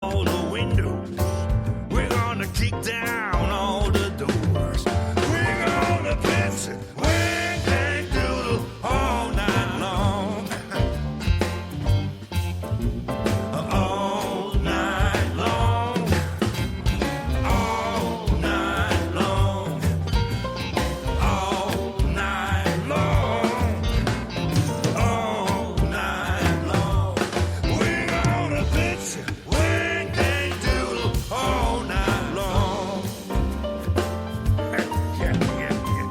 all the windows. We're gonna kick down all the doors. We're gonna piss it, wing dang doodle all night long. All night long. All night long. All night long. All night long. We're gonna piss it, wing dang doodle all night long. Yeah, yeah, yeah.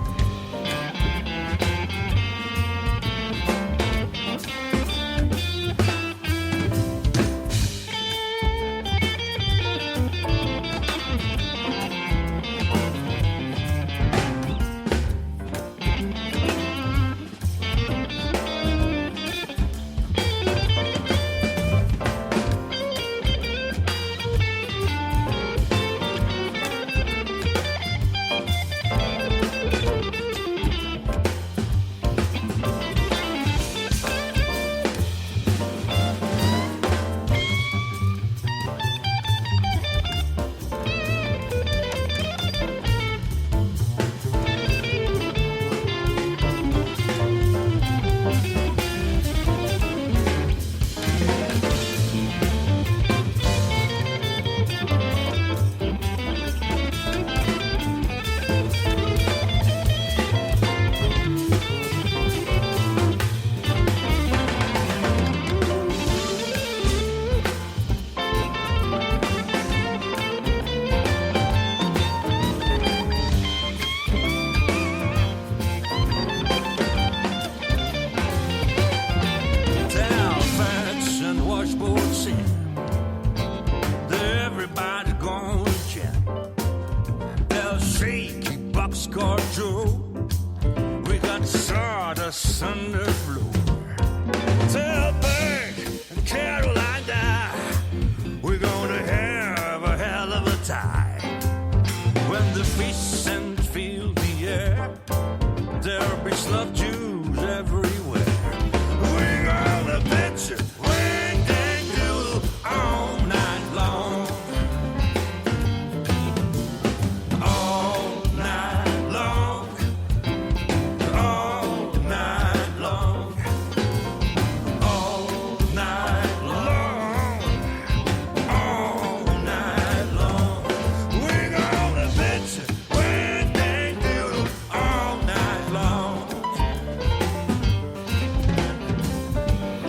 Towel fence and washboards in. Everybody gonna chat. They'll say keep up score Joe. We got sawdust under the floor. Tell Berg and Carolina we're gonna have a hell of a time. When the feast and fill the air, there'll be slug Jews everywhere. We're gonna pitch it, wing dang doodle all night long. All night long. All night long. All night long. All night long. We're gonna pitch it, wing dang doodle all night long.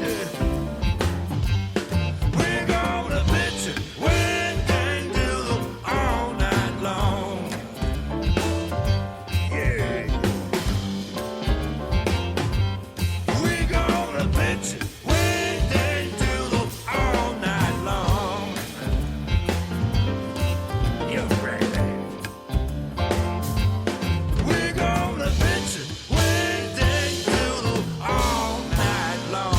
Yeah. We're gonna pitch it, wing dang doodle all night long. Yeah. We're gonna pitch it, wing dang doodle all night long. You're ready. We're gonna pitch it, wing dang doodle all night long.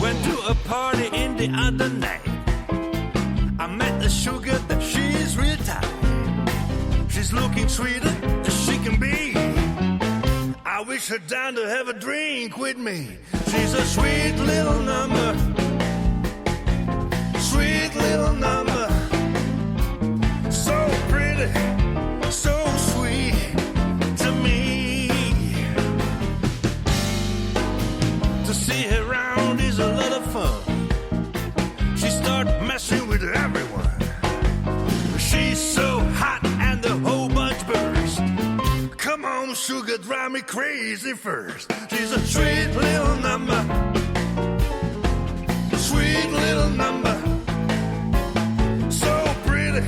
Went to a party in the other night. I met the sugar that she's real tight. She's looking sweeter as she can be. I wish her down to have a drink with me. She's a sweet little number. Sweet little number. So pretty, so sweet to me. To see her around is a lot of fun. She start messing with everyone. She's so hot and the whole bunch burst. Come on, sugar, drive me crazy first. She's a sweet little number. Sweet little number. So pretty,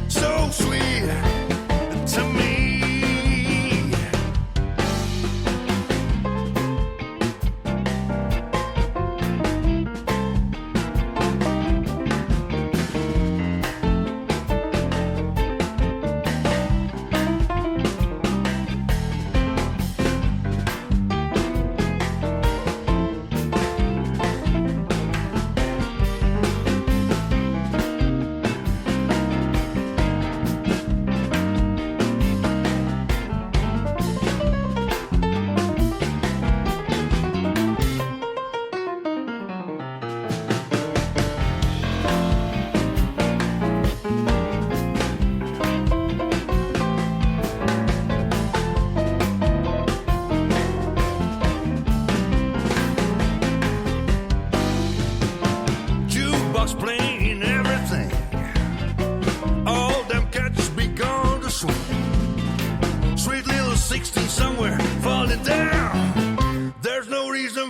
so sweet to me.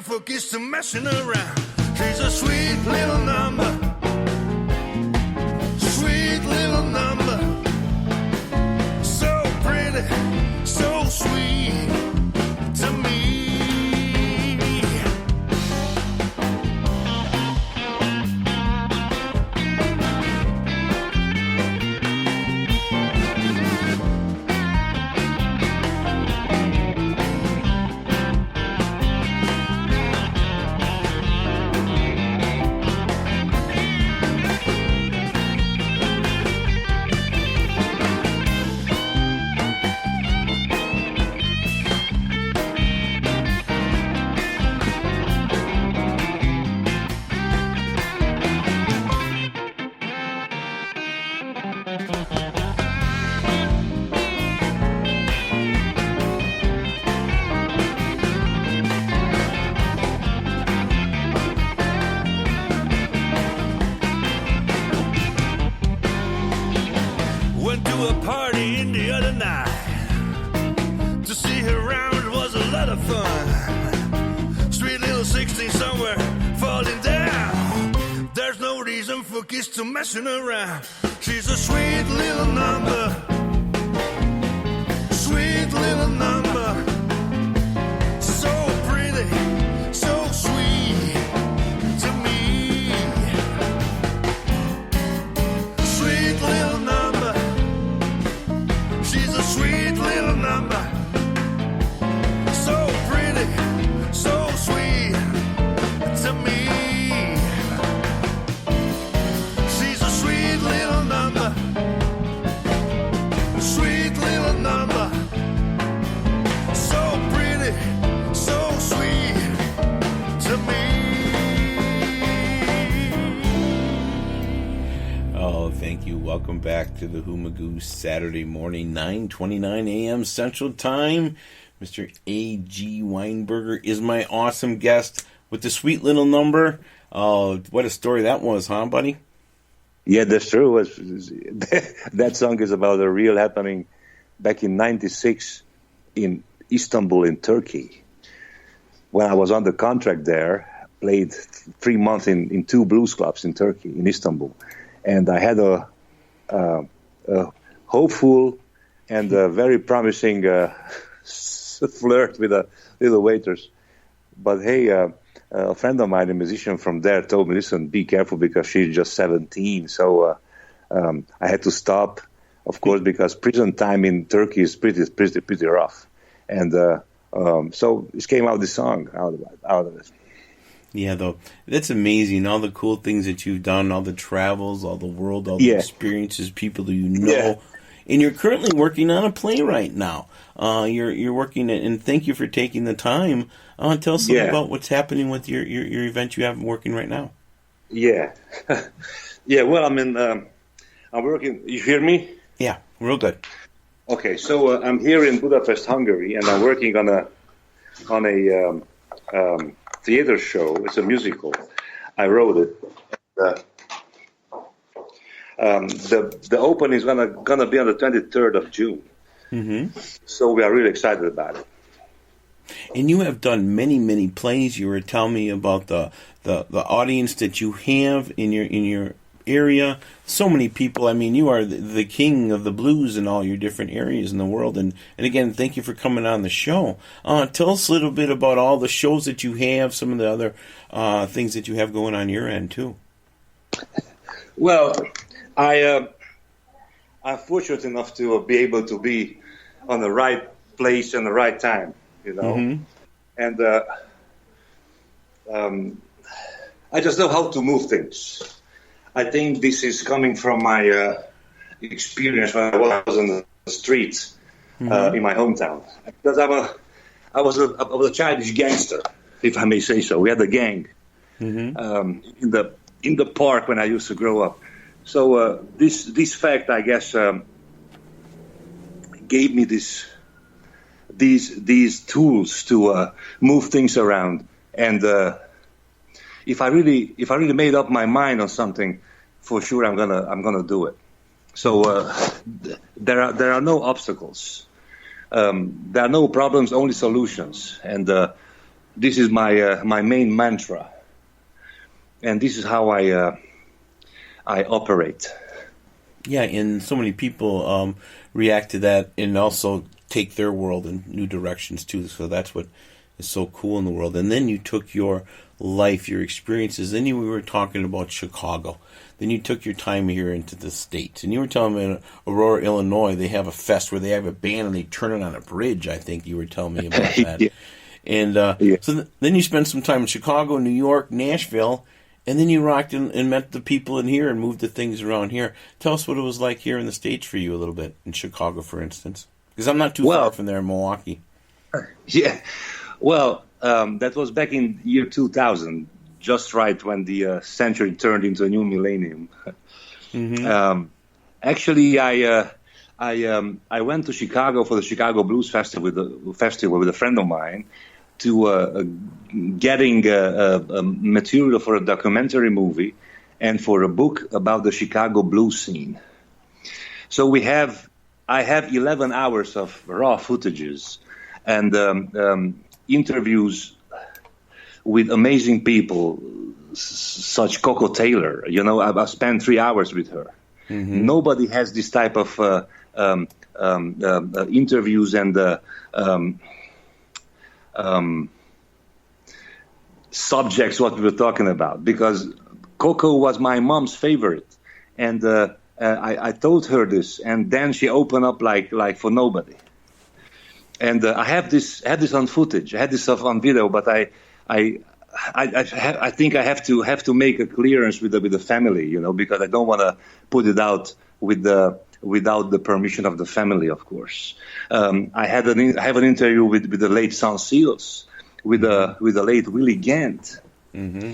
reason for kids to messing around. She's a sweet little number. Sweet little number. So pretty, so sweet to me. Went to a party the other night. To see her around was a lot of fun. Sweet little 16 somewhere falling down. There's no reason for kids to messing around. She's a sweet little number. Sweet little number. So pretty, so sweet to me. Sweet little number. She's a sweet little number. So pretty, so sweet to me. She's a sweet little number. Sweet little number. So pretty, so sweet to me. Oh, thank you. Welcome back to the Hoomagoo Saturday morning, 9:29 a.m. Central Time. Mr. A.G. Weinberger is my awesome guest with the sweet little number. Oh, what a story that was, huh, buddy? Yeah, that's true. That song is about a real happening back in '96 in Istanbul, in Turkey. When I was on the contract there, played 3 months in two blues clubs in Turkey, in Istanbul. And I had a hopeful and a very promising flirt with a little waitress. But hey, a friend of mine, a musician from there, told me, listen, be careful because she's just 17. So I had to stop, of course, because prison time in Turkey is pretty rough. And so it came out this song out of it. Yeah, though, that's amazing. All the cool things that you've done, all the travels, all the world, all the experiences, people that you know. Yeah. And you're currently working on a play right now. You're working, and thank you for taking the time. Tell us something about what's happening with your event you have working right now. Yeah. Yeah, well, I'm working. You hear me? Yeah, real good. Okay, so I'm here in Budapest, Hungary, and I'm working on a theater show. It's a musical. I wrote it. The opening is gonna be on the 23rd of June. Mm-hmm. So we are really excited about it. And you have done many plays. You were telling me about the audience that you have in your area. So many people. I mean, you are the king of the blues in all your different areas in the world. And again, thank you for coming on the show. Tell us a little bit about all the shows that you have, some of the other things that you have going on your end too. Well, I'm fortunate enough to be able to be on the right place and the right time, you know. Mm-hmm. And I just know how to move things. I think this is coming from my experience when I was on the streets in my hometown. Because I was a childish gangster, if I may say so. We had a gang in the park when I used to grow up. So this fact, I guess, gave me these tools to move things around. And if I really made up my mind on something, for sure I'm gonna do it. So there are no obstacles. There are no problems, only solutions. And this is my main mantra, and this is how I operate. Yeah, and so many people react to that and also take their world in new directions too. So that's what is so cool in the world. And then you took your life, your experiences. Then we were talking about Chicago. Then you took your time here into the States. And you were telling me in Aurora, Illinois, they have a fest where they have a band and they turn it on a bridge. I think you were telling me about that. Yeah. And so then you spent some time in Chicago, New York, Nashville, and then you rocked and met the people in here and moved the things around here. Tell us what it was like here in the States for you a little bit, in Chicago, for instance. Because I'm not too far from there in Milwaukee. Yeah. Well, that was back in year 2000, just right when the century turned into a new millennium. Mm-hmm. Actually, I went to Chicago for the Chicago Blues Festival with a friend of mine to getting material for a documentary movie and for a book about the Chicago blues scene. So I have 11 hours of raw footages and interviews with amazing people, such Coco Taylor. You know, I spent 3 hours with her. Mm-hmm. Nobody has this type of interviews and subjects what we were talking about, because Coco was my mom's favorite, and I told her this, and then she opened up like for nobody. And I had this on footage, I had this stuff on video, but I think I have to make a clearance with the family, you know, because I don't want to put it out without the permission of the family, of course. I have an interview with the late Son Seals, with the late Willie Kent. Mm-hmm.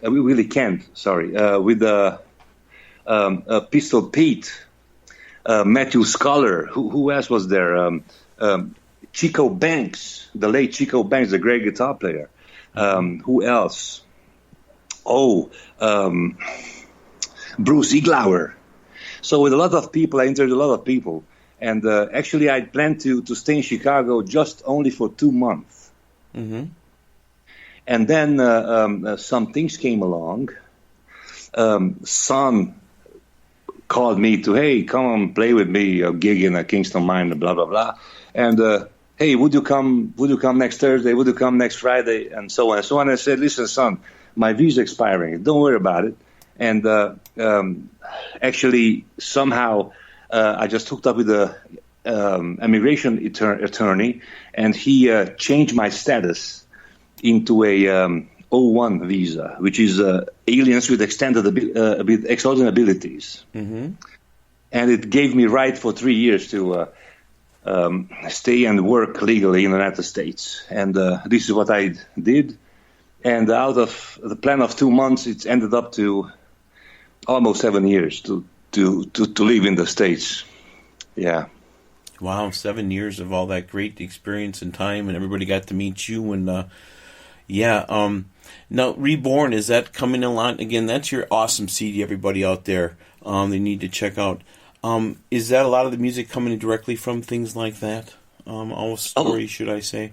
Willie Kent, sorry, with Pistol Pete, Matthew Scholar. Who else was there? Chico Banks, the late Chico Banks, the great guitar player. Who else? Bruce Iglauer. So with a lot of people, I interviewed a lot of people. And actually, I planned to stay in Chicago just only for 2 months. Mm-hmm. And then some things came along. Son called me to, hey, come on, play with me, a gig in a Kingston Mine, blah, blah, blah. And, hey, would you come next Thursday? Would you come next Friday? And so on and so on. I said, listen, son, my visa expiring. Don't worry about it. And actually, somehow, I just hooked up with the immigration attorney, and he changed my status into a O1 visa, which is aliens with extraordinary abilities. Mm-hmm. And it gave me right for 3 years to stay and work legally in the United States. And this is what I did. And out of the plan of 2 months, it's ended up to almost 7 years to live in the States. Yeah. Wow, 7 years of all that great experience and time, and everybody got to meet you. And now Reborn, is that coming along again? That's your awesome CD, everybody out there. They need to check out. Is that a lot of the music coming directly from things like that? All stories, should I say?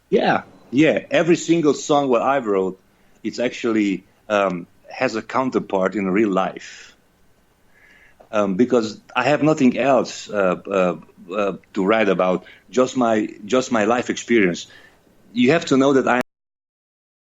Yeah. Every single song what I wrote, it's actually has a counterpart in real life. Because I have nothing else to write about, just my life experience. You have to know that